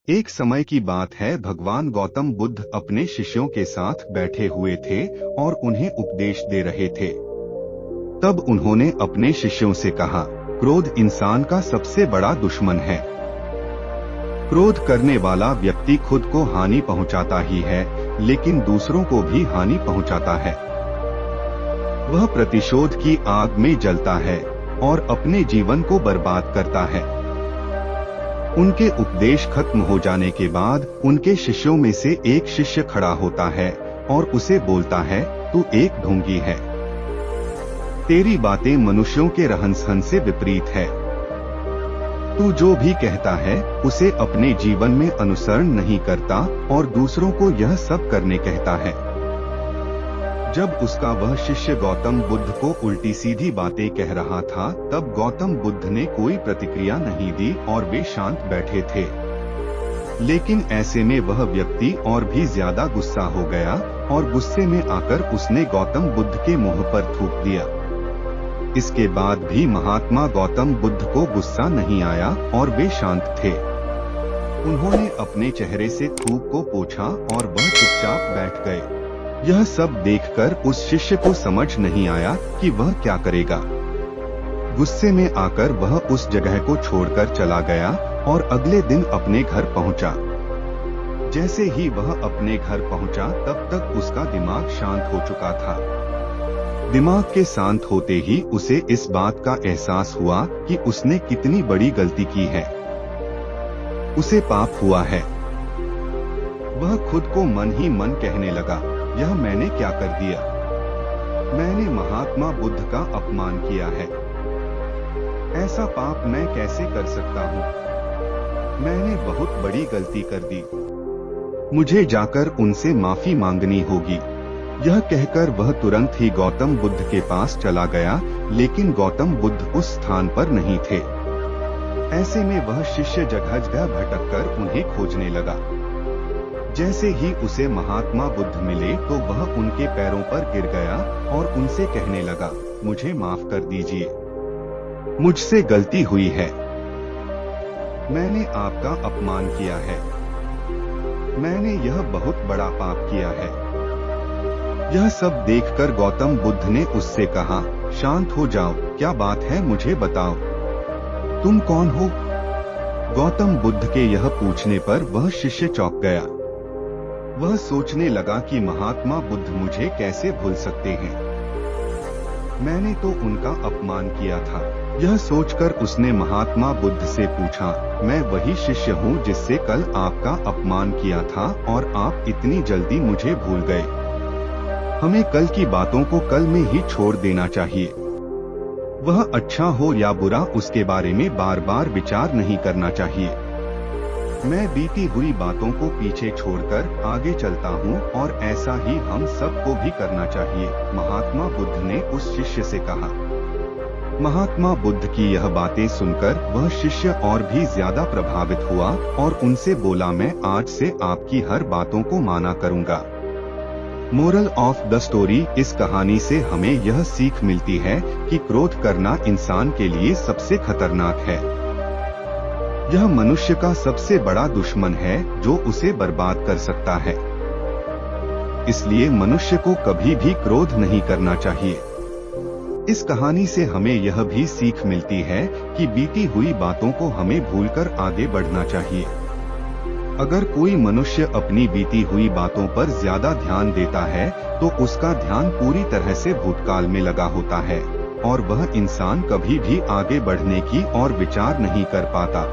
एक समय की बात है, भगवान गौतम बुद्ध अपने शिष्यों के साथ बैठे हुए थे और उन्हें उपदेश दे रहे थे। तब उन्होंने अपने शिष्यों से कहा, क्रोध इंसान का सबसे बड़ा दुश्मन है। क्रोध करने वाला व्यक्ति खुद को हानि पहुंचाता ही है, लेकिन दूसरों को भी हानि पहुंचाता है। वह प्रतिशोध की आग में जलता है और अपने जीवन को बर्बाद करता है। उनके उपदेश खत्म हो जाने के बाद उनके शिष्यों में से एक शिष्य खड़ा होता है और उसे बोलता है, तू एक ढोंगी है। तेरी बातें मनुष्यों के रहन-सहन से विपरीत है। तू जो भी कहता है उसे अपने जीवन में अनुसरण नहीं करता और दूसरों को यह सब करने कहता है। जब उसका वह शिष्य गौतम बुद्ध को उल्टी सीधी बातें कह रहा था, तब गौतम बुद्ध ने कोई प्रतिक्रिया नहीं दी और वे शांत बैठे थे। लेकिन ऐसे में वह व्यक्ति और भी ज्यादा गुस्सा हो गया और गुस्से में आकर उसने गौतम बुद्ध के मुंह पर थूक दिया। इसके बाद भी महात्मा गौतम बुद्ध को गुस्सा नहीं आया और वे शांत थे। उन्होंने अपने चेहरे से थूक को पोंछा और वह चुपचाप बैठ गए। यह सब देखकर उस शिष्य को समझ नहीं आया कि वह क्या करेगा। गुस्से में आकर वह उस जगह को छोड़कर चला गया और अगले दिन अपने घर पहुंचा। जैसे ही वह अपने घर पहुंचा, तब तक उसका दिमाग शांत हो चुका था। दिमाग के शांत होते ही उसे इस बात का एहसास हुआ कि उसने कितनी बड़ी गलती की है। उसे पाप हुआ है। वह खुद को मन ही मन कहने लगा, यह मैंने क्या कर दिया? मैंने महात्मा बुद्ध का अपमान किया है। ऐसा पाप मैं कैसे कर सकता हूँ? मैंने बहुत बड़ी गलती कर दी। मुझे जाकर उनसे माफी मांगनी होगी। यह कहकर वह तुरंत ही गौतम बुद्ध के पास चला गया, लेकिन गौतम बुद्ध उस स्थान पर नहीं थे। ऐसे में वह शिष्य जगह जगह भटककर उन्हें खोजने लगा। जैसे ही उसे महात्मा बुद्ध मिले तो वह उनके पैरों पर गिर गया और उनसे कहने लगा, मुझे माफ कर दीजिए, मुझसे गलती हुई है। मैंने आपका अपमान किया है। मैंने यह बहुत बड़ा पाप किया है। यह सब देखकर गौतम बुद्ध ने उससे कहा, शांत हो जाओ, क्या बात है मुझे बताओ, तुम कौन हो? गौतम बुद्ध के यह पूछने पर वह शिष्य चौंक गया। वह सोचने लगा कि महात्मा बुद्ध मुझे कैसे भूल सकते हैं? मैंने तो उनका अपमान किया था। यह सोचकर उसने महात्मा बुद्ध से पूछा, मैं वही शिष्य हूँ जिससे कल आपका अपमान किया था और आप इतनी जल्दी मुझे भूल गए। हमें कल की बातों को कल में ही छोड़ देना चाहिए। वह अच्छा हो या बुरा, उसके बारे में बार बार विचार नहीं करना चाहिए। मैं बीती हुई बातों को पीछे छोड़कर आगे चलता हूँ और ऐसा ही हम सबको भी करना चाहिए, महात्मा बुद्ध ने उस शिष्य से कहा। महात्मा बुद्ध की यह बातें सुनकर वह शिष्य और भी ज्यादा प्रभावित हुआ और उनसे बोला, मैं आज से आपकी हर बातों को माना करूँगा। मोरल ऑफ द स्टोरी, इस कहानी से हमें यह सीख मिलती है कि क्रोध करना इंसान के लिए सबसे खतरनाक है। यह मनुष्य का सबसे बड़ा दुश्मन है जो उसे बर्बाद कर सकता है। इसलिए मनुष्य को कभी भी क्रोध नहीं करना चाहिए। इस कहानी से हमें यह भी सीख मिलती है कि बीती हुई बातों को हमें भूलकर आगे बढ़ना चाहिए। अगर कोई मनुष्य अपनी बीती हुई बातों पर ज्यादा ध्यान देता है तो उसका ध्यान पूरी तरह से भूतकाल में लगा होता है और वह इंसान कभी भी आगे बढ़ने की और विचार नहीं कर पाता।